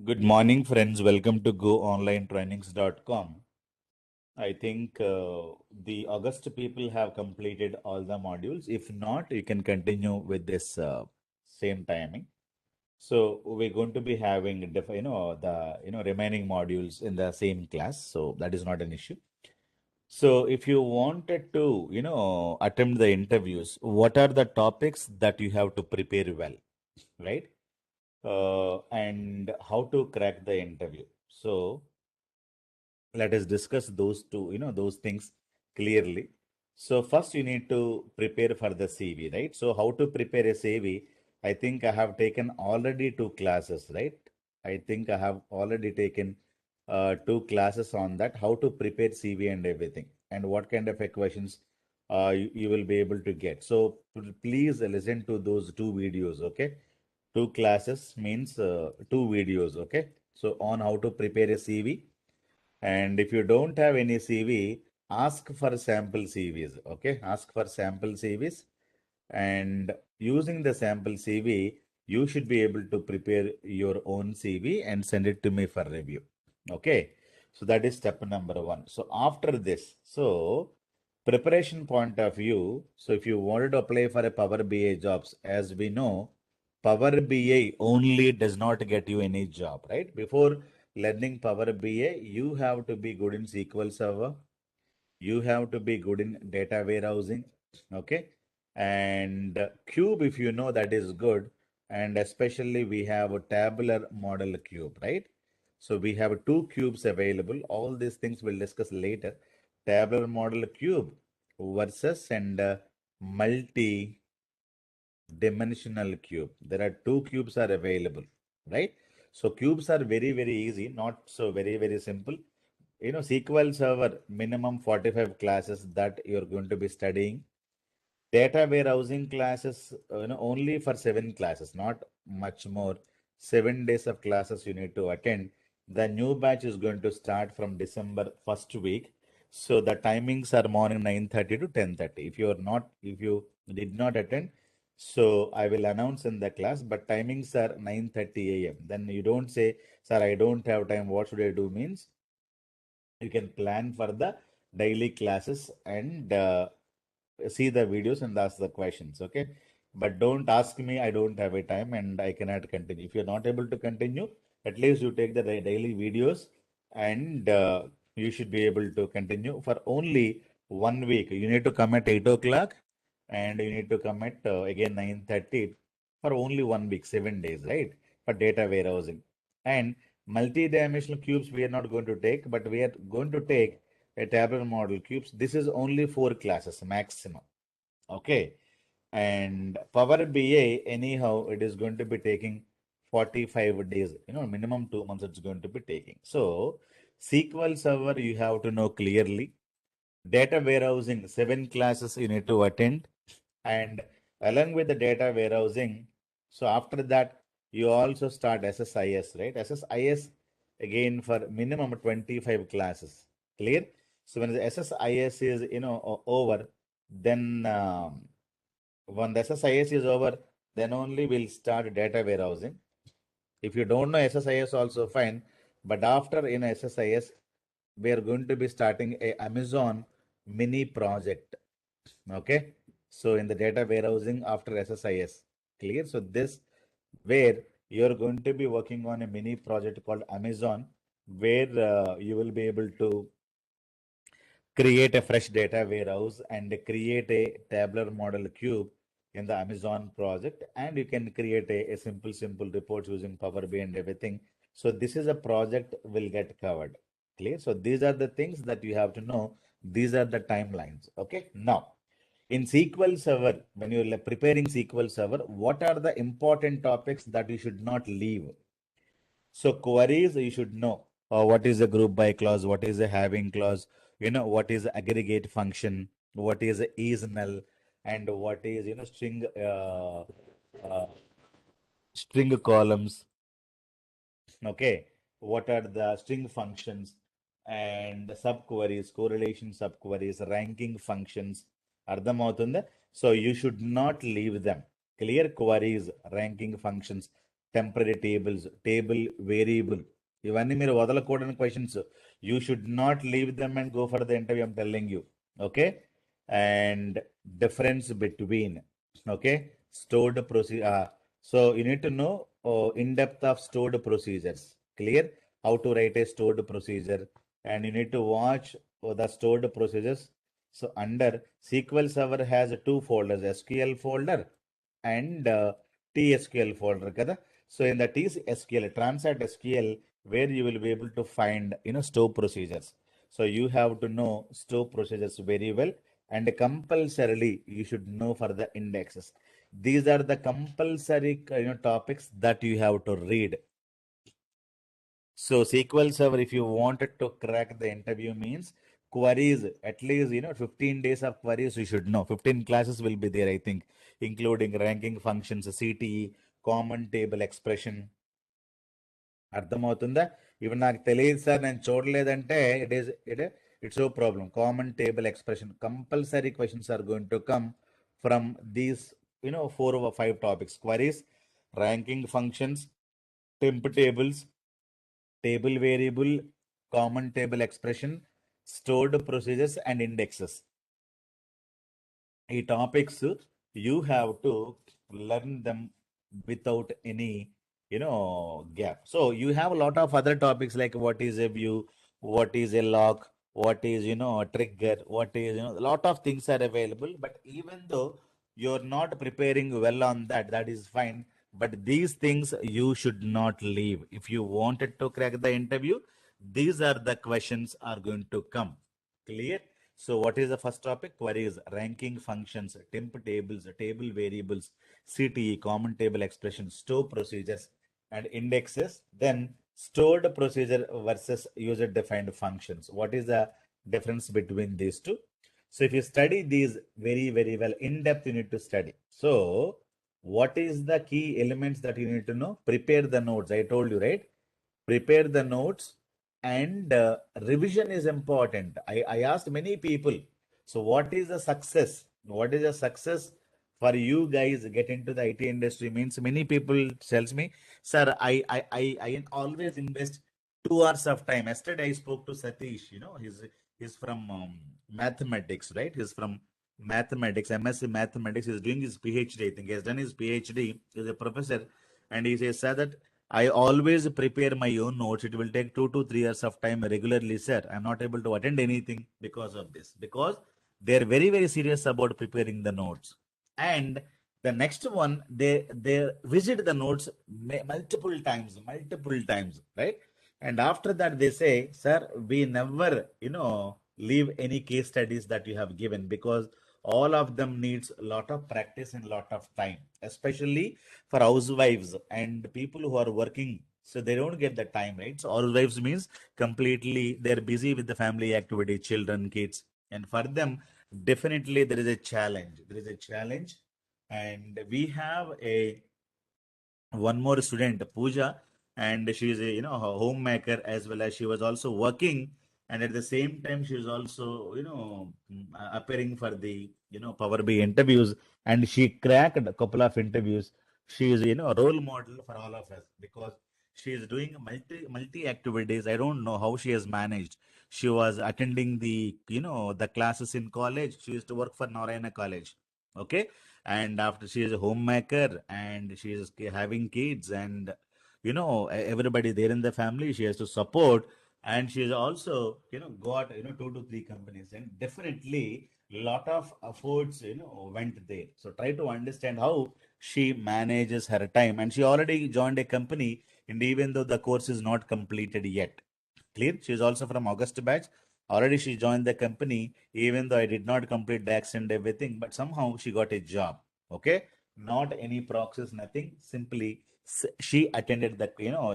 Good morning, friends. Welcome to GoOnlineTrainings.com. I think the August people have completed all the modules. If not, you can continue with this same timing. So we're going to be having the remaining modules in the same class. So that is not an issue. So if you wanted to attempt the interviews, what are the topics that you have to prepare well, right? And how to crack the interview. So let us discuss those things clearly. So first you need to prepare for the CV, right? So how to prepare a CV? I think I have taken already two classes, right? I think I have already taken two classes on that, how to prepare CV and everything, and what kind of a questions you will be able to get. So please listen to those two videos, okay? Two classes means two videos, okay? So on how to prepare a CV, and if you don't have any CV, ask for sample CVs. Okay, ask for sample CVs, and using the sample CV, you should be able to prepare your own CV and send it to me for review. Okay, so that is step number one. So after this, so preparation point of view, so if you wanted to apply for a Power BI jobs, as we know, Power BI only does not get you any job, right? Before learning Power BI, you have to be good in SQL Server. You have to be good in data warehousing. Okay. And Cube, if you know, that is good. And especially we have a tabular model cube, right? So we have two cubes available. All these things we'll discuss later. Tabular model cube versus and multi dimensional cube. There are two cubes are available, right? So cubes are very, very easy, not so very, very simple. SQL Server, minimum 45 classes that you're going to be studying. Data warehousing classes, only for 7 classes, not much more. 7 days of classes you need to attend. The new batch is going to start from December first week. So the timings are morning 9:30 to 10:30. If you did not attend, so I will announce in the class, but timings are 9:30 a.m. Then you don't say, sir, I don't have time. What should I do? Means you can plan for the daily classes and see the videos and ask the questions, okay? But don't ask me, I don't have a time and I cannot continue. If you're not able to continue, at least you take the daily videos and you should be able to continue for only 1 week. You need to come at 8 o'clock and you need to come at again 9:30 for only 1 week, 7 days, right? For data warehousing. And multi-dimensional cubes we are not going to take, but we are going to take a tabular model cubes. This is only 4 classes maximum. Okay. And Power BI, anyhow, it is going to be taking 45 days, minimum 2 months it's going to be taking. So SQL Server, you have to know clearly. Data warehousing, 7 classes you need to attend. And along with the data warehousing, so after that, you also start SSIS, right? SSIS again for minimum 25 classes. Clear? So when the SSIS is, over, then when the SSIS is over, then only we'll start data warehousing. If you don't know SSIS, also fine. But after SSIS, we are going to be starting a Amazon mini project. Okay. So in the data warehousing after SSIS, clear? So this where you're going to be working on a mini project called Amazon, where you will be able to create a fresh data warehouse and create a tabular model cube in the Amazon project, and you can create a simple report using Power BI and everything. So this is a project will get covered. Clear? So these are the things that you have to know. These are the timelines. Okay. Now, in SQL Server, when you're preparing SQL Server, what are the important topics that you should not leave? So queries, you should know what is a group by clause, what is a having clause, what is aggregate function, what is null, and what is uh, string columns. Okay, what are the string functions and subqueries, correlation subqueries, ranking functions, అర్థమవుతుందా? So you should not leave them. Clear queries, ranking functions, temporary tables, table variable. ఇవన్నీ మీరు వదలకూడని questions. You should not leave them and go for the interview, I'm telling you. Okay? And difference between, okay, stored procedure. So you need to know in depth of stored procedures. Clear? How to write a stored procedure, and you need to watch the stored procedures. So under SQL Server has two folders, SQL folder and TSQL folder kada. So in the TSQL, Transact SQL, where you will be able to find store procedures. So you have to know store procedures very well, and compulsorily you should know for the indexes. These are the compulsory topics that you have to read. So SQL Server, if you wanted to crack the interview, means queries, at least 15 days of queries you should know. 15 classes will be there, I think, including ranking functions, CTE, common table expression. అర్థమవుతుందా? ఇవి నాకు తెలియదు sir, నేను చూడలేదంటే it's a problem. Common table expression, compulsory questions are going to come from these 4 or 5 topics: queries, ranking functions, temp tables, table variable, common table expression, stored procedures, and indexes. ఈ topics you have to learn them without any gap. So you have a lot of other topics like what is a view, what is a lock, what is a trigger, what is a lot of things are available. But even though you're not preparing well on that, that is fine. But these things you should not leave. If you wanted to crack the interview, these are the questions are going to come. Clear? So what is the first topic? Queries, ranking functions, temp tables, table variables, CTE, common table expression, store procedures, and indexes. Then stored procedure versus user defined functions. What is the difference between these two? So if you study these very, very well, in depth, you need to study. So what is the key elements that you need to know? Prepare the notes. I told you, right? Prepare the notes, and revision is important. I asked many people, so what is the success? What is the success for you guys get into the IT industry? Means many people tells me, sir, I always invest 2 hours of time. Yesterday I spoke to Satish, he's from mathematics, right? He's from mathematics, MSc mathematics. He's doing his PhD, I think. He has done his PhD. He's a professor, and he says, sir, that I always prepare my own notes. It will take 2 to 3 years of time regularly, sir. I'm not able to attend anything because of this. Because they're very, very serious about preparing the notes. And the next one, they visit the notes multiple times, right? And after that, they say, sir, we never, leave any case studies that you have given, because all of them needs a lot of practice and lot of time, especially for housewives and people who are working, so they don't get the time, right? So housewives means completely they're busy with the family activity, children, kids, and for them definitely there is a challenge. And we have a one more student, Pooja, and she is a a homemaker, as well as she was also working, and at the same time she was also appearing for the Power BI interviews, and she cracked a couple of interviews. She is a role model for all of us, because she is doing multi activities. I don't know how she has managed. She was attending the the classes in college. She used to work for Narayana College. Okay, and after she is a homemaker and she is having kids, and everybody there in the family she has to support, and she has also got 2 to 3 companies, and definitely lot of efforts went there. So try to understand how she manages her time, and she already joined a company, and even though the course is not completed yet. Clear? She is also from August batch. Already she joined the company, even though I did not complete the and everything, but somehow she got a job. Okay, not any proxies, nothing. Simply she attended the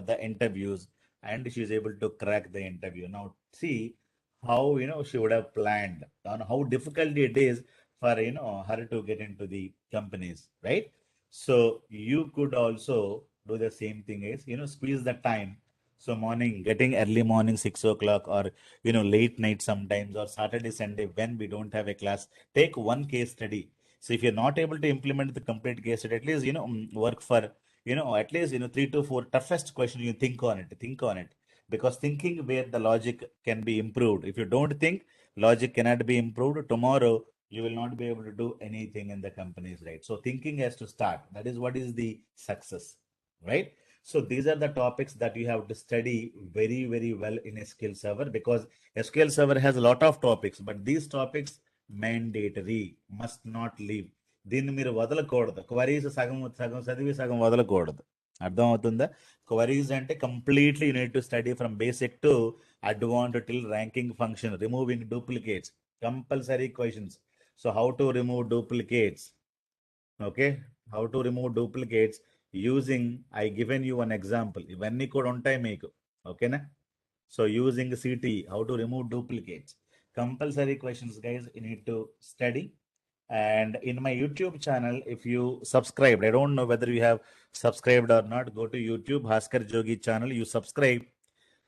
the interviews, and she is able to crack the interview. Now see how she would have planned on how difficult it is for her to get into the companies, right? So you could also do the same thing, is squeeze the time. So morning, getting early morning, 6 o'clock, or late night sometimes, or Saturday, Sunday when we don't have a class, take one case study. So if you're not able to implement the complete case study, at least work for at least, 3 to 4 toughest question, you think on it. Because thinking where the logic can be improved. If you don't think, logic cannot be improved. Tomorrow, you will not be able to do anything in the companies, right? So thinking has to start. That is what is the success, right? So these are the topics that you have to study very, very well in SQL Server, because SQL Server has a lot of topics, but these topics mandatory, must not leave. దీన్ని మీరు వదలకూడదు. Queries సగం సగం చదివి సగం వదలకూడదు. అర్థం అవుతుందా? క్వరీస్ అంటే completely you need to study from basic to advanced till ranking function, removing duplicates, compulsory questions. So how to remove duplicates? Okay, how to remove duplicates using, I given you one example. ఇవన్నీ కూడా ఉంటాయి మీకు. ఓకేనా? So using city, how to remove duplicates, compulsory questions, guys, you need to study. And in my YouTube channel, if you subscribed, I don't know whether you have subscribed or not, go to YouTube Bhaskar Jogi channel, you subscribe.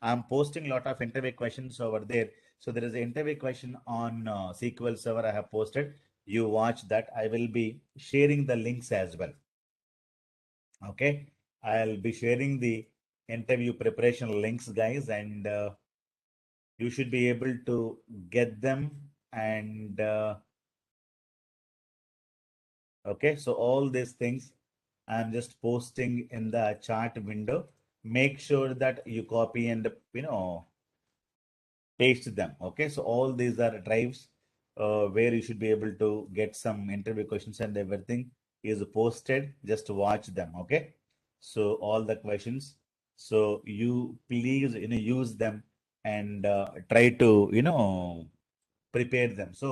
I'm posting a lot of interview questions over there. So there is an interview question on SQL Server I have posted. You watch that. I will be sharing the links as well. Okay, I'll be sharing the interview preparation links, guys, and you should be able to get them. And okay, so all these things I'm just posting in the chat window. Make sure that you copy and paste them. Okay, so all these are drives where you should be able to get some interview questions, and everything is posted. Just watch them. Okay, so all the questions. So you please use them and try to prepare them. So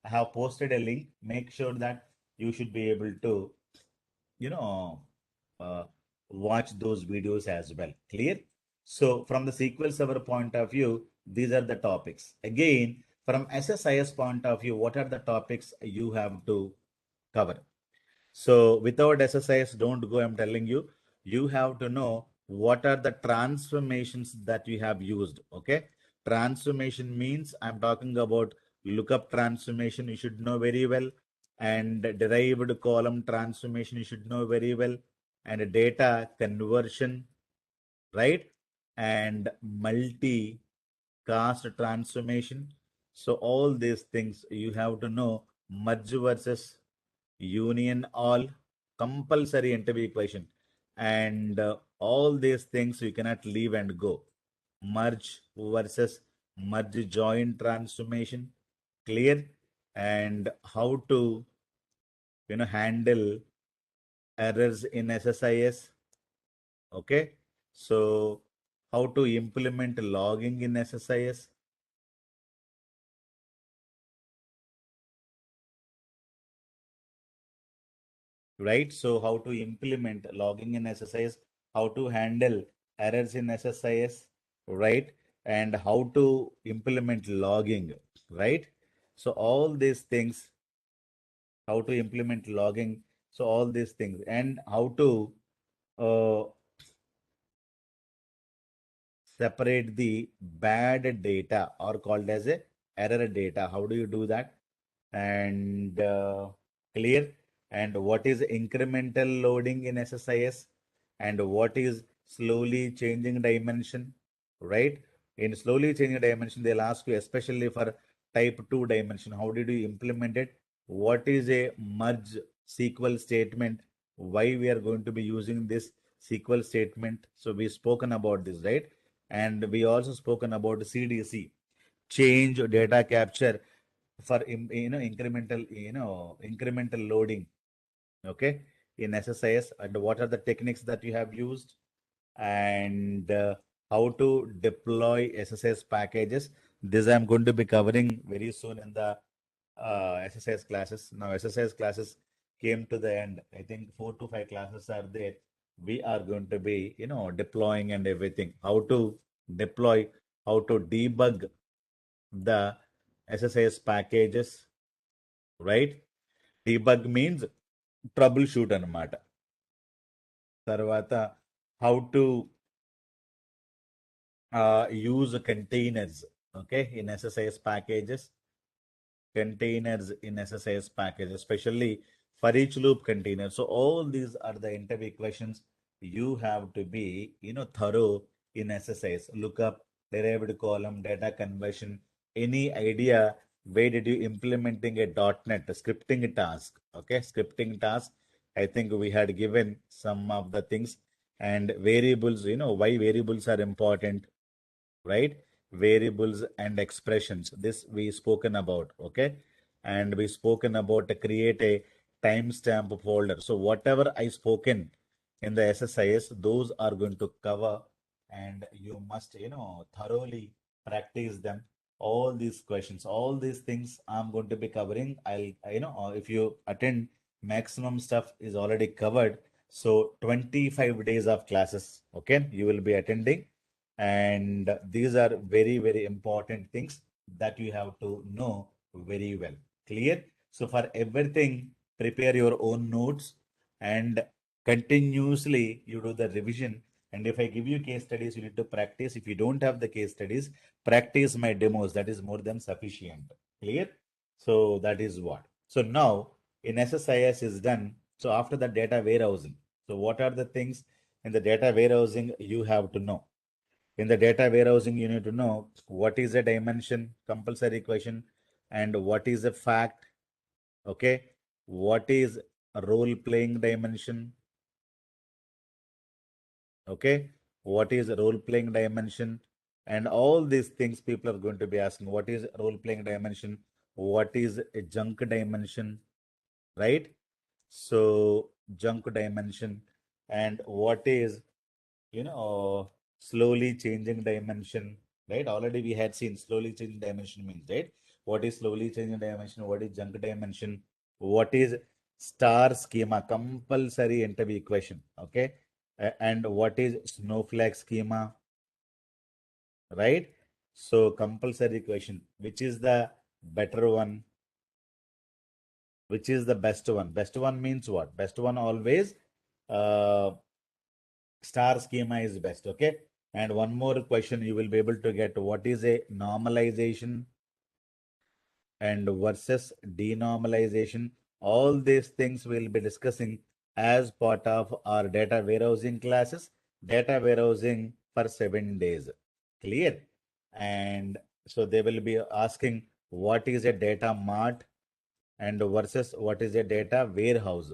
I have posted a link. Make sure that you should be able to you know uh, watch those videos as well. Clear? So from the SQL Server point of view, these are the topics. Again, from SSIS point of view, what are the topics you have to cover? So without SSIS, don't go. I'm telling you, you have to know what are the transformations that you have used. Okay. Transformation means I'm talking about lookup transformation. You should know very well. And derived column transformation, you should know very well. And data conversion, right? And multi cast transformation. So all these things you have to know. Merge versus union, all compulsory interview equation. And all these things you cannot leave and go. Merge versus merge join transformation. Clear? And how to handle errors in SSIS. Okay, so how to implement logging in SSIS, right? So how to implement logging in SSIS, how to handle errors in SSIS, right? And how to implement logging, right? So all these things, how to implement logging, so all these things, and how to uh, separate the bad data or called as a error data. How do you do that? And clear. And what is incremental loading in SSIS, and what is slowly changing dimension, right? In slowly changing dimension, they'll ask you, especially for type 2 dimension, how did you implement it? What is a merge SQL statement? Why we are going to be using this SQL statement? So we spoken about this, right? And we also spoken about CDC, change data capture for incremental loading. Okay, in SSIS, and what are the techniques that you have used, and how to deploy SSIS packages. This I'm going to be covering very soon in the SSIS classes. Now SSIS classes came to the end. I think 4 to 5 classes are there. We are going to be deploying and everything. How to deploy, how to debug the SSIS packages, right? Debug means troubleshoot అన్నమాట. తర్వాత how to use containers, okay, in SSIS packages. Containers in SSIS packages, especially for each loop container. So all these are the interview questions you have to be, thorough in SSIS. Look up derived column, data conversion, any idea where did you implementing a .NET scripting task? Okay, scripting task. I think we had given some of the things and variables, why variables are important, right? Variables and expressions. This we spoken about, okay? And we spoken about to create a timestamp folder. So whatever I spoken in the SSIS, those are going to cover, and you must, thoroughly practice them. All these questions, all these things I'm going to be covering. If you attend, maximum stuff is already covered. So 25 days of classes, okay, you will be attending, and these are very, very important things that you have to know very well. Clear? So for everything, prepare your own notes and continuously you do the revision. And if I give you case studies, you need to practice. If you don't have the case studies, practice my demos. That is more than sufficient. Clear? So that is what. So now in SSIS is done. So after the data warehousing. So what are the things in the data warehousing you have to know? In the data warehousing, you need to know what is a dimension, compulsory equation, and what is a fact. Okay. What is a role playing dimension? Okay. What is a role playing dimension? And all these things people are going to be asking. What is role playing dimension? What is a junk dimension? Right? So, junk dimension. And what is slowly changing dimension, right? Already we had seen slowly changing dimension means, right? What is slowly changing dimension? What is junk dimension? What is star schema? Compulsory interview equation, okay? And what is snowflake schema, right? So compulsory equation, which is the better one? Which is the best one? Best one means what? Best one always. Uh, Star schema is best, okay? And one more question you will be able to get, what is a normalization and versus denormalization? All these things we'll be discussing as part of our data warehousing classes, data warehousing for 7 days. Clear? And so they will be asking what is a data mart and versus what is a data warehouse.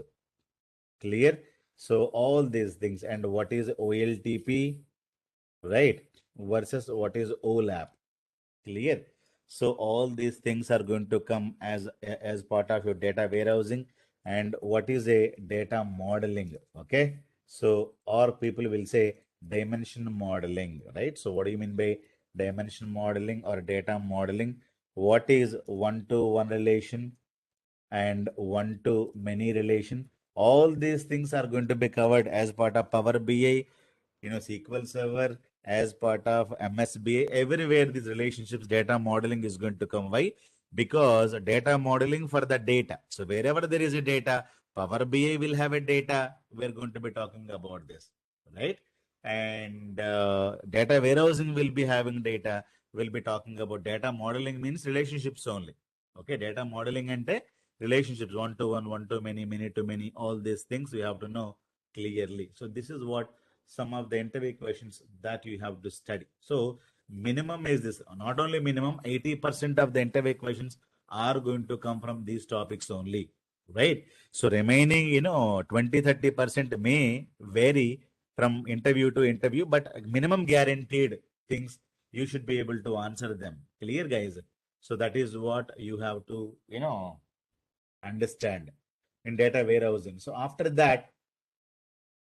Clear? So all these things, and what is OLTP, right? Versus what is OLAP. Clear? So all these things are going to come as part of your data warehousing. And what is a data modeling? Okay. So or people will say dimension modeling, right? So what do you mean by dimension modeling or data modeling? What is one-to-one relation and one-to-many relation? All these things are going to be covered as part of Power BI, SQL Server, as part of MSBA. Everywhere these relationships, data modeling is going to come. Why? Because data modeling for the data. So wherever there is a data, Power BI will have a data. We're going to be talking about this, right? And data warehousing will be having data. We'll be talking about data modeling means relationships only. Okay, data modeling and relationships, one to one, one to many to many, all these things we have to know clearly. So this is what some of the interview questions that you have to study. So minimum is this, not only minimum, 80% of the interview questions are going to come from these topics only, right? So remaining, 20-30% may vary from interview to interview, but minimum guaranteed things you should be able to answer them. Clear, guys? So that is what you have to, understand in data warehousing. So after that,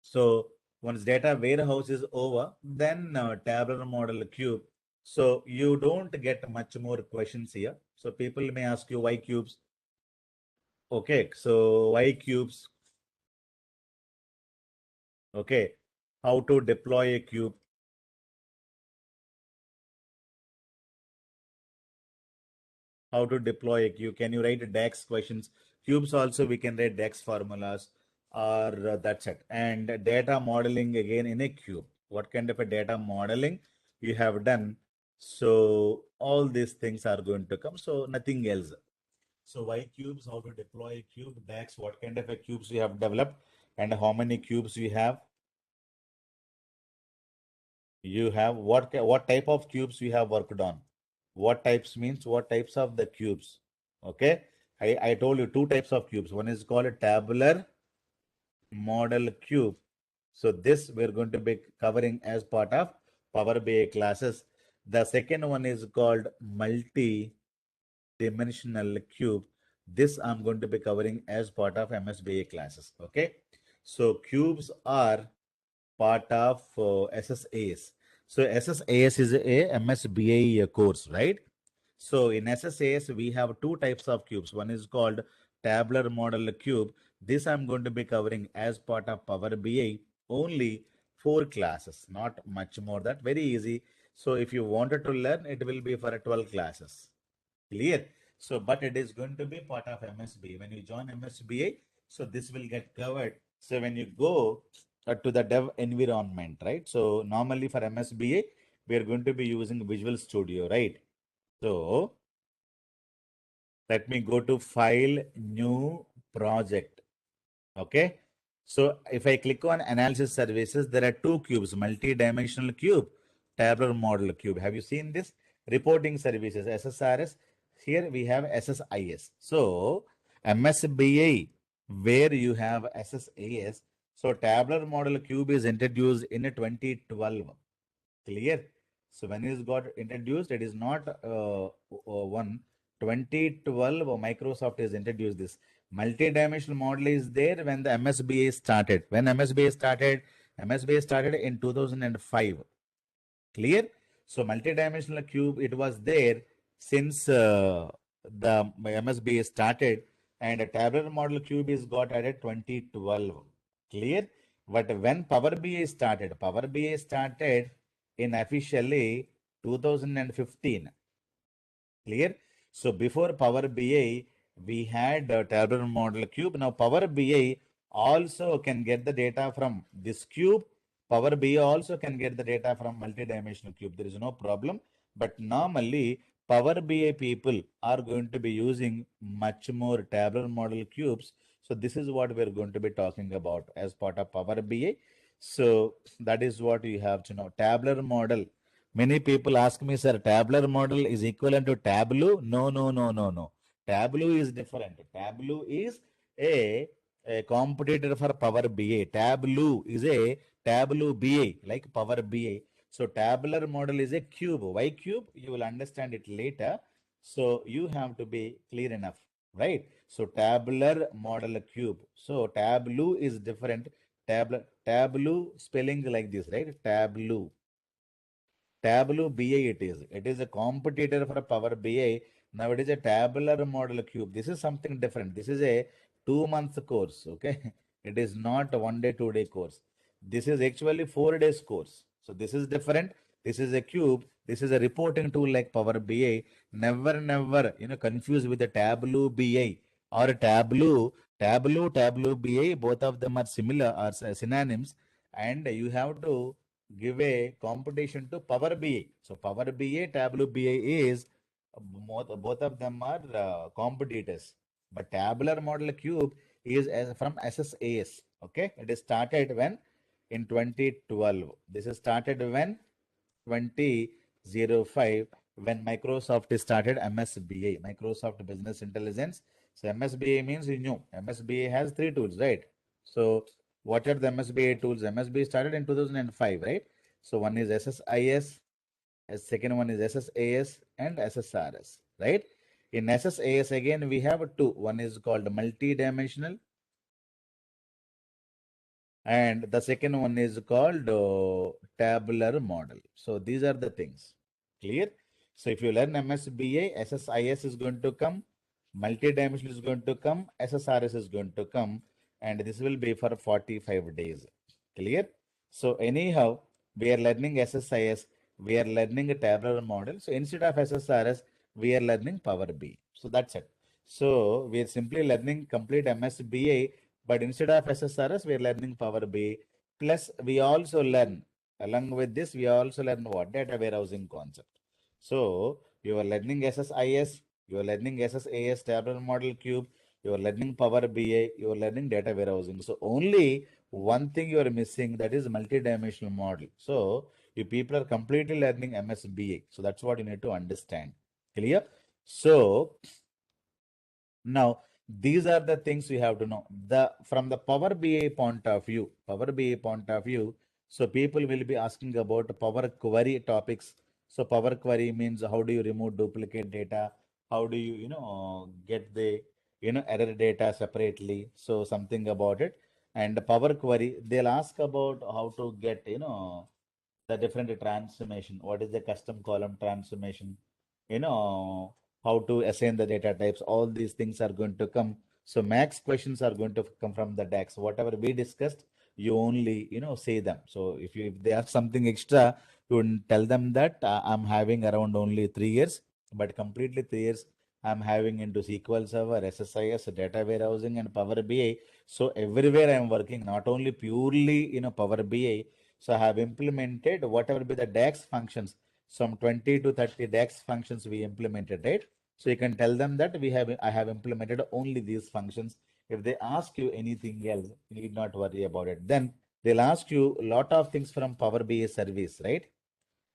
so once data warehouse is over, then tabular model cube. So you don't get much more questions here. So people may ask you why cubes. Okay, so why cubes? Okay, how to deploy a cube? How to deploy a cube? Can you write DAX questions? Cubes also we can write DAX formulas, or that's it. And data modeling again in a cube. What kind of a data modeling you have done? So all these things are going to come. So nothing else. So why cubes? How to deploy a cube? DAX? What kind of a cubes we have developed, and how many cubes we have? You have what type of cubes you have worked on? What types means what types of the cubes? Okay, I told you two types of cubes. One is called a tabular model cube. So this we're going to be covering as part of Power BI classes. The second one is called multi-dimensional cube. This I'm going to be covering as part of MSBA classes. Okay, so cubes are part of SSAS. So SSAS is a MSBA course, right? So in SSAS, we have two types of cubes. One is called tabular model cube. This I'm going to be covering as part of Power BI. Only four classes, not much more. That very easy. So if you wanted to learn, it will be for 12 classes. Clear? So, but it is going to be part of MSBA. When you join MSBA, so this will get covered. So when you go to the dev environment, right? So normally for MSBA, we are going to be using Visual Studio, right? So let me go to File, New Project. Okay. So if I click on Analysis Services, there are two cubes, multi-dimensional cube, tabular model cube. Have you seen this? Reporting Services, SSRS. Here we have SSIS. So MSBA, where you have SSAS. So tabular model cube is introduced in 2012. Clear? So when it got introduced, it is not one. 2012, Microsoft has introduced this. Multi-dimensional model is there when the MSBA started. When MSBA started, MSBA started in 2005. Clear? So multi-dimensional cube, it was there since the MSBA started, and a tabular model cube is got added 2012. Clear? But when Power BI started in officially 2015. Clear? So before Power BI, we had a tabular model cube. Now Power BI also can get the data from this cube. Power BI also can get the data from multidimensional cube. There is no problem. But normally Power BI people are going to be using much more tabular model cubes. So this is what we're going to be talking about as part of Power BI. So that is what you have to know. Tabular model. Many people ask me, sir, tabular model is equivalent to Tableau? No, no, no, no, no. Tableau is different. Tableau is a competitor for Power BI. Tableau is a Tableau BI, like Power BI. So tabular model is a cube. Why cube? You will understand it later. So you have to be clear enough, right? So tabular model cube. So Tableau is different. Tableau spelling like this, right? Tableau. Tableau BI it is. It is a competitor for Power BI. Now it is a tabular model cube. This is something different. This is a 2 month course. Okay. It is not a 1 day, 2 day course. This is actually 4 days course. So this is different. This is a cube. This is a reporting tool like Power BI. Never, never, confuse with the Tableau BI or Tableau. Tableau BI. Both of them are similar or synonyms. And you have to give a competition to Power BI. So Power BI, Tableau BI is both of them are competitors. But tabular model cube is from SSAS. Okay, it is started when in 2012. This is started when 2005 when Microsoft started MSBA, Microsoft Business Intelligence. So MSBA means you know MSBA has three tools, right? So what are the MSBA tools? MSBA started in 2005, right? So one is SSIS, second one is SSAS and SSRS, right? In SSAS again we have two. One is called multi-dimensional and the second one is called tabular model. So these are the things. Clear? So if you learn MSBA, SSIS is going to come, multi-dimensional is going to come, SSRS is going to come, and this will be for 45 days. Clear? So anyhow, we are learning SSIS, we are learning a tabular model. So instead of SSRS, we are learning Power BI. So that's it. So we are simply learning complete MSBA, but instead of SSRS, we are learning Power BI. Plus, we also learn, along with this, we also learn what? Data warehousing concept. So you are learning SSIS, you are learning SSAS, tabular model cube, you are learning Power BI, you are learning data warehousing. So only one thing you are missing, that is multidimensional model. So you people are completely learning MSBA. So that's what you need to understand. Clear? So now, these are the things we have to know. The from the Power BI point of view, so people will be asking about Power Query topics. So Power Query means how do you remove duplicate data? How do you, get the, error data separately? So something about it. And Power Query, they'll ask about how to get, the different transformation. What is the custom column transformation? You know, how to assign the data types. All these things are going to come. So max questions are going to come from the DAX. Whatever we discussed, you only, say them. So if they ask something extra, you will tell them that I'm having around only 3 years, but completely 3 years. I'm having into SQL Server, SSIS, data warehousing, and Power BI. So everywhere I'm working, not only purely, Power BI. So I have implemented whatever be the DAX functions. Some 20 to 30 DAX functions we implemented, right? So you can tell them that I have implemented only these functions. If they ask you anything else, you need not worry about it. Then they'll ask you a lot of things from Power BI service, right?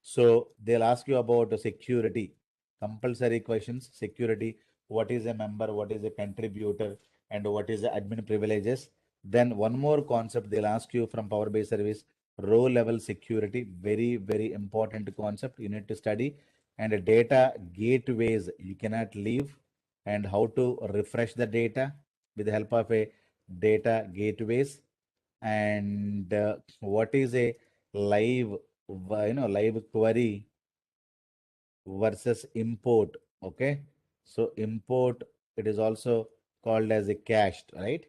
So they'll ask you about security, compulsory questions, security, what is a member, what is a contributor, and what is the admin privileges. Then one more concept they'll ask you from Power BI service, row level security, very, very important concept you need to study. And data gateways you cannot leave, and how to refresh the data with the help of a data gateways. And what is a live live query versus import. Okay, so import, it is also called as a cached, right?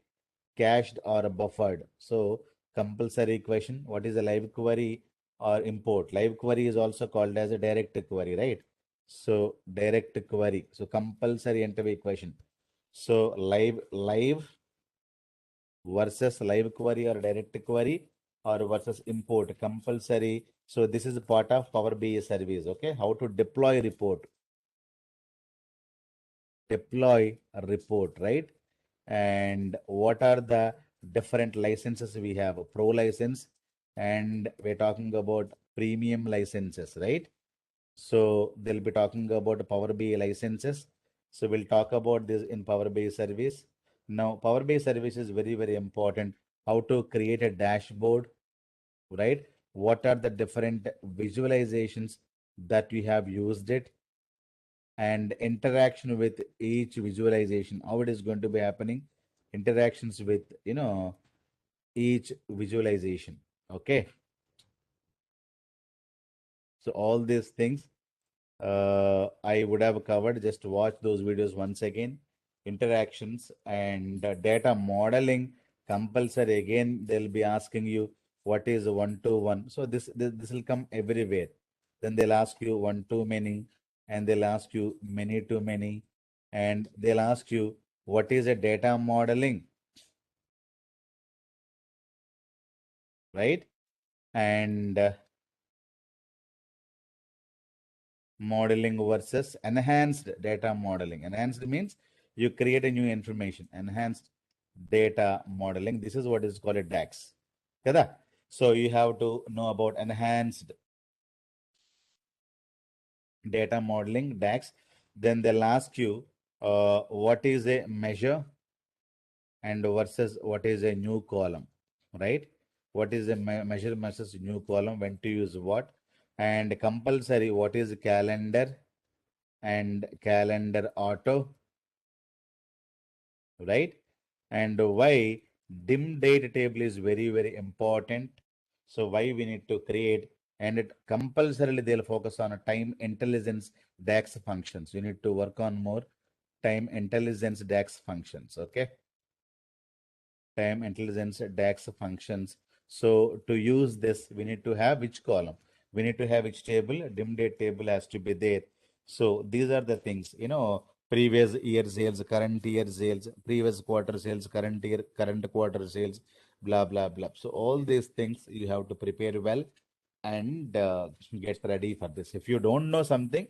Cached or buffered. So compulsory question, what is a live query or import? Live query is also called as a direct query, right? So direct query, so compulsory interview question. So live versus live query or direct query, or versus import compulsory. So this is a part of Power BI service. Okay, how to deploy a report, right? And what are the different licenses we have? A pro license, and we're talking about premium licenses, right? So they'll be talking about Power BI licenses. So we'll talk about this in Power BI service. Now, Power BI service is very, very important. How to create a dashboard, right? What are the different visualizations that we have used it, and interaction with each visualization, how it is going to be happening, interactions with, each visualization. Okay. So all these things I would have covered. Just watch those videos once again. Interactions and data modeling compulsory. Again, they'll be asking you what is one to one. So this will come everywhere. Then they'll ask you one to many, and they'll ask you many to many, and they'll ask you what is a data modeling, right? And modeling versus enhanced data modeling. Enhanced means you create a new information. Enhanced data modeling. This is what is called a DAX. Kada? So you have to know about enhanced data modeling, DAX. Then they'll ask you what is a measure and versus what is a new column, right? What is a measure versus new column, when to use what, and compulsory, what is calendar and calendar auto, right? And why dim date table is very, very important. So why we need to create, and it compulsorily they'll focus on a time intelligence DAX functions. You need to work on more time intelligence DAX functions. Okay. Time intelligence DAX functions. So to use this, we need to have which column? We need to have which table? Dim date table has to be there. So these are the things, previous year sales, current year sales, previous quarter sales, current year, current quarter sales, blah, blah, blah. So all these things you have to prepare well and get ready for this. If you don't know something,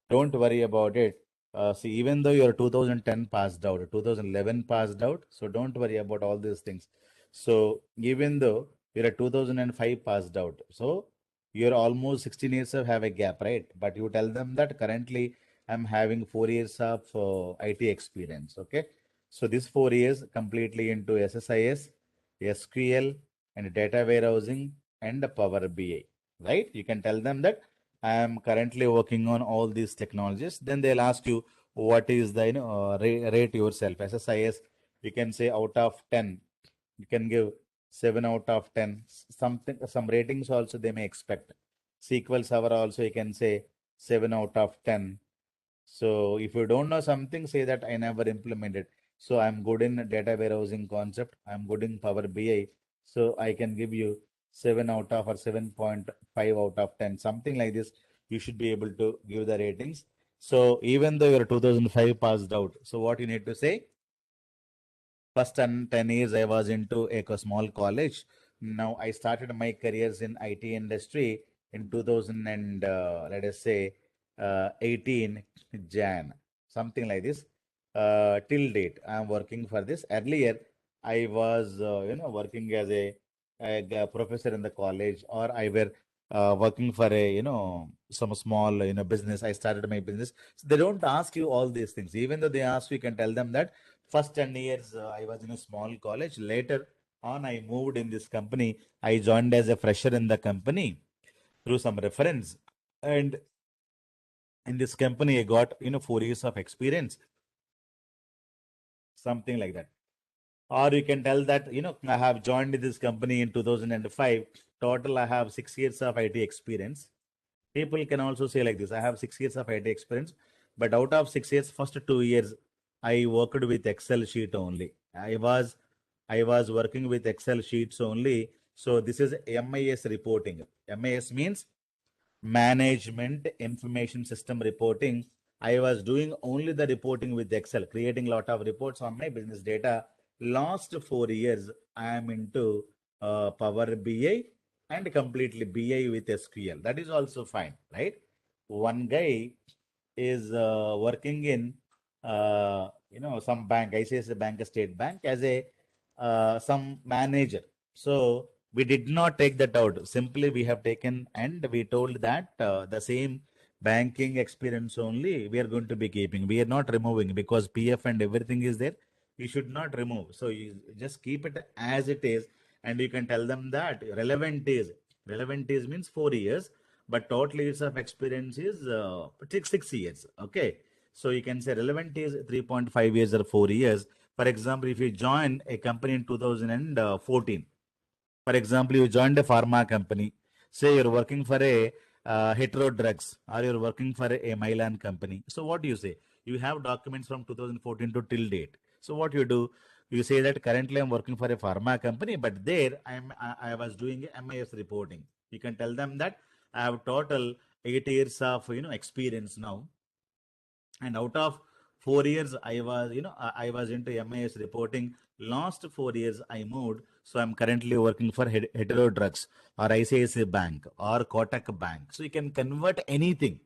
don't worry about it. See, even though you're 2010 passed out, 2011 passed out, so don't worry about all these things. So even though you're a 2005 passed out, so you're almost 16 years of have a gap, right? But you tell them that currently I'm having 4 years of IT experience. Okay. So this 4 years completely into SSIS, SQL, and data warehousing and Power BI, right? You can tell them that I am currently working on all these technologies. Then they'll ask you what is the rate yourself. SSIS, you can say out of 10, you can give 7 out of 10. Something, some ratings also they may expect. SQL Server also you can say 7 out of 10. So if you don't know something, say that I never implemented. So I'm good in data warehousing concept. I'm good in Power BI. So I can give you 7 out of or 7.5 out of 10, something like this. You should be able to give the ratings. So even though you're 2005 passed out, so what you need to say? First 10 years I was into a small college. Now I started my careers in IT industry in 2000 and let us say 18 Jan, something like this. Till date, I am working for this. Earlier, I was working as a professor in the college, or I were working for a some small business. I started my business. So they don't ask you all these things. Even though they ask, you can tell them that first 10 years I was in a small college. Later on, I moved in this company. I joined as a fresher in the company through some reference. And in this company, I got 4 years of experience, something like that. Or you can tell that I have joined this company in 2005. Total, I have 6 years of IT experience. People can also say like this: I have 6 years of IT experience, but out of 6 years, first 2 years, I worked with Excel sheet only. I was working with Excel sheets only. So this is MIS reporting. MIS means management information system reporting. I was doing only the reporting with Excel, creating a lot of reports on my business data. Last 4 years, I am into Power BI and completely BI with SQL. That is also fine, right? One guy is working in some bank, ICICI Bank, a state bank, as a some manager. So we did not take that out. Simply we have taken and we told that the same banking experience only we are going to be keeping. We are not removing because PF and everything is there. You should not remove. So you just keep it as it is, and you can tell them that relevant is means 4 years, but total years of experience is 6 years. Okay. So you can say relevant is 3.5 years or 4 years. For example, if you join a company in 2014, for example, you joined a pharma company. Say you're working for a hetero drugs, or you're working for a Mylan company. So what do you say? You have documents from 2014 to till date. So what you do? You say that currently I'm working for a pharma company, but there I was doing MIS reporting. You can tell them that I have total 8 years of experience now, and out of 4 years I was into MIS reporting. Last 4 years I moved, so I'm currently working for hetero drugs or ICICI Bank or Kotak Bank. So you can convert anything.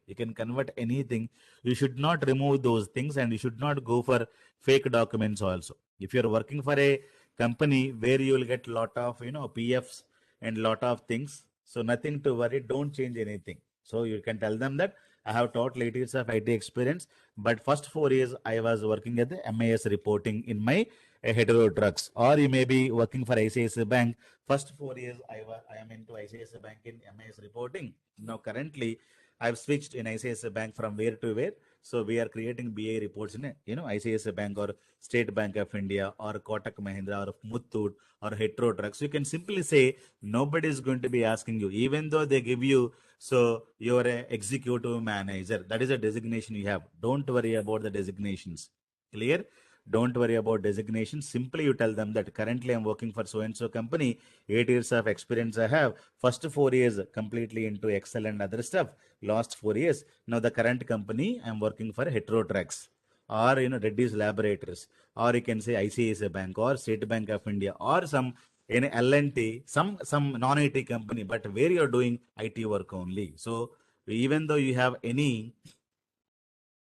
You should not remove those things, and you should not go for fake documents also. If you're working for a company where you will get lot of PFs and lot of things, so nothing to worry, don't change anything. So you can tell them that I have total 8 years of IT experience, but first 4 years I was working at the MIS reporting in my hetero drugs. Or you may be working for ICICI Bank. First 4 years I am into ICICI Bank in MIS reporting. Now currently I've switched in ICICI Bank from where to where. So we are creating BA reports in ICICI Bank or State Bank of India or Kotak Mahindra or Muthoot or hetero drugs. You can simply say nobody is going to be asking you, even though they give you, so you're a executive manager. That is a designation you have. Don't worry about the designations. Clear? Don't worry about designations. Simply you tell them that currently I'm working for so and so company. 8 years of experience I have. First 4 years completely into Excel and other stuff. Last 4 years. Now the current company I'm working for Heterotrax or Reddy's Laboratories, or you can say ICICI Bank or State Bank of India or some in L&T, some non-IT company, but where you're doing IT work only. So even though you have any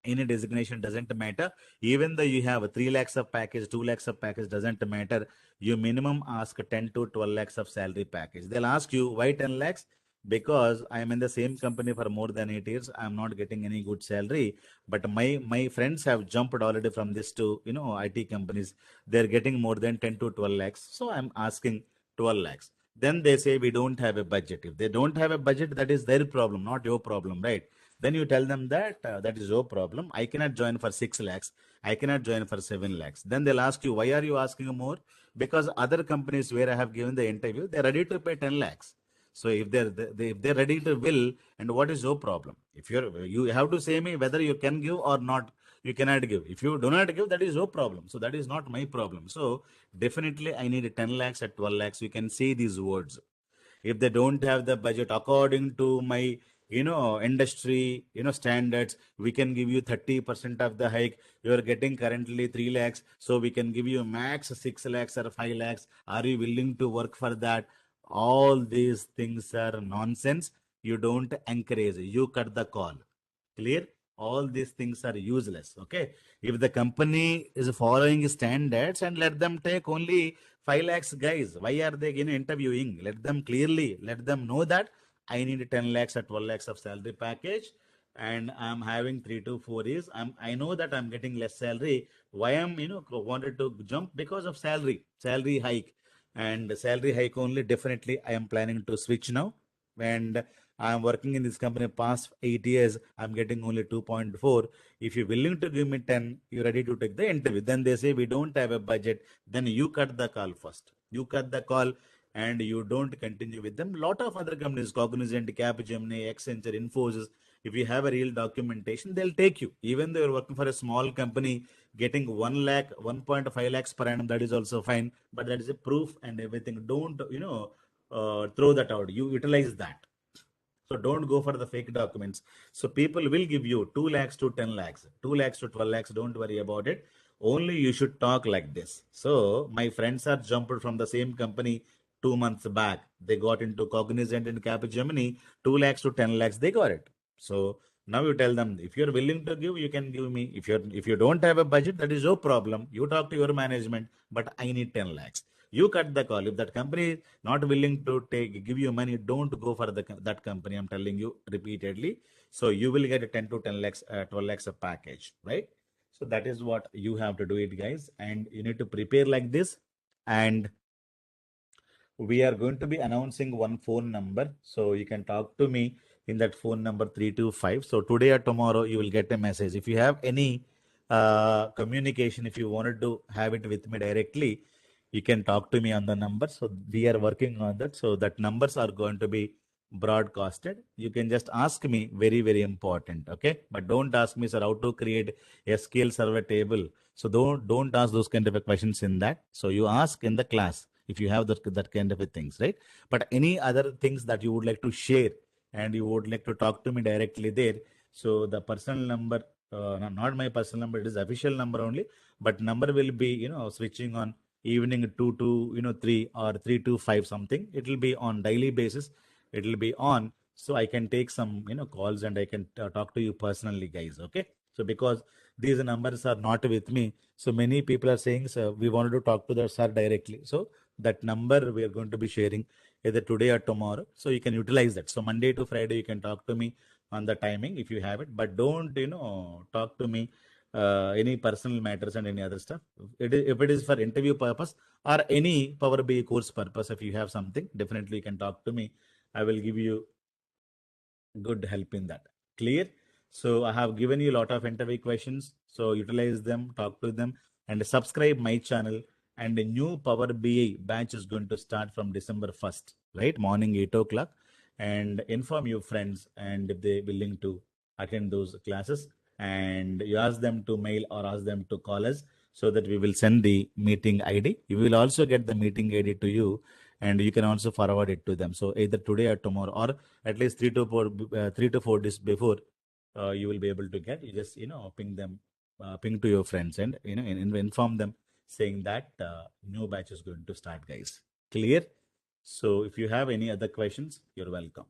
Any designation doesn't matter. Even though you have a 3 lakhs of package, 2 lakhs of package, doesn't matter. You minimum ask 10 to 12 lakhs of salary package. They'll ask you why 10 lakhs? Because I'm in the same company for more than 8 years. I'm not getting any good salary. But my friends have jumped already from this to, IT companies. They're getting more than 10 to 12 lakhs. So I'm asking 12 lakhs. Then they say we don't have a budget. If they don't have a budget, that is their problem, not your problem, right? Then you tell them that that is your problem. I cannot join for 6 lakhs. I cannot join for 7 lakhs. Then they'll ask you, why are you asking more? Because other companies where I have given the interview, they're ready to pay 10 lakhs. So if they're ready to will, and what is your problem? If you have to say me whether you can give or not, you cannot give. If you do not give, that is your problem. So that is not my problem. So definitely I need 10 lakhs at 12 lakhs. You can say these words. If they don't have the budget according to my industry standards, we can give you 30% of the hike. You are getting currently 3 lakhs, so we can give you max 6 lakhs or 5 lakhs. Are you willing to work for that? All these things are nonsense. You don't encourage, you cut the call. Clear? All these things are useless. Okay. If the company is following standards, and let them take only 5 lakhs, guys, why are they interviewing? Let them clearly let them know that I need 10 lakhs or 12 lakhs of salary package, and I'm having 3 to 4 years. I know that I'm getting less salary. Why I'm wanted to jump? Because of salary hike. And salary hike only, definitely I am planning to switch now. And I'm working in this company past 8 years. I'm getting only 2.4. If you're willing to give me 10, you're ready to take the interview. Then they say we don't have a budget. Then you cut the call first. You cut the call and you don't continue with them. Lot of other companies, Cognizant, Capgemini, Accenture, Infosys, if you have a real documentation, they'll take you. Even though you're working for a small company, getting 1 lakh, 1.5 lakhs per annum, that is also fine. But that is a proof and everything. Don't, throw that out. You utilize that. So don't go for the fake documents. So people will give you 2 lakhs to 10 lakhs, 2 lakhs to 12 lakhs. Don't worry about it. Only you should talk like this. So my friends are jumped from the same company 2 months back. They got into Cognizant and Capgemini, 2 lakhs to 10 lakhs. They got it. So now you tell them, if you're willing to give, you can give me. If you don't have a budget, that is your problem. You talk to your management, but I need 10 lakhs. You cut the call. If that company is not willing to give you money, don't go for that company. I'm telling you repeatedly. So you will get a 10 to 10 lakhs, 12 lakhs of package, right? So that is what you have to do it, guys. And you need to prepare like this. And we are going to be announcing one phone number. So you can talk to me in that phone number 325. So today or tomorrow, you will get a message. If you have any communication, if you wanted to have it with me directly, you can talk to me on the number. So we are working on that. So that numbers are going to be broadcasted. You can just ask me, very, very important. Okay. But don't ask me, sir, how to create SQL server table. So don't ask those kind of questions in that. So you ask in the class if you have that kind of things, right? But any other things that you would like to share and you would like to talk to me directly there. So the personal number, not my personal number, it is official number only, but number will be, switching on evening 2 to, 3 or 3 to 5 something. It will be on daily basis. It will be on. So I can take some, calls and I can talk to you personally, guys. Okay. So because these numbers are not with me, so many people are saying, sir, we wanted to talk to the sir directly. So that number we are going to be sharing either today or tomorrow. So you can utilize that. So Monday to Friday, you can talk to me on the timing if you have it, but don't, talk to me any personal matters and any other stuff. If it is for interview purpose or any Power BI course purpose, if you have something, definitely you can talk to me. I will give you good help in that. Clear? So I have given you a lot of interview questions. So utilize them, talk to them, and subscribe my channel. And a new Power BI batch is going to start from December 1st, right? Morning 8 o'clock. And inform your friends, and if they're willing to attend those classes, and you ask them to mail or ask them to call us, so that we will send the meeting ID. You will also get the meeting ID to you, and you can also forward it to them. So either today or tomorrow, or at least 3 to 4 days before, you will be able to get. You just ping them, ping to your friends, and inform them saying that new batch is going to start, guys. Clear? So if you have any other questions, you're welcome.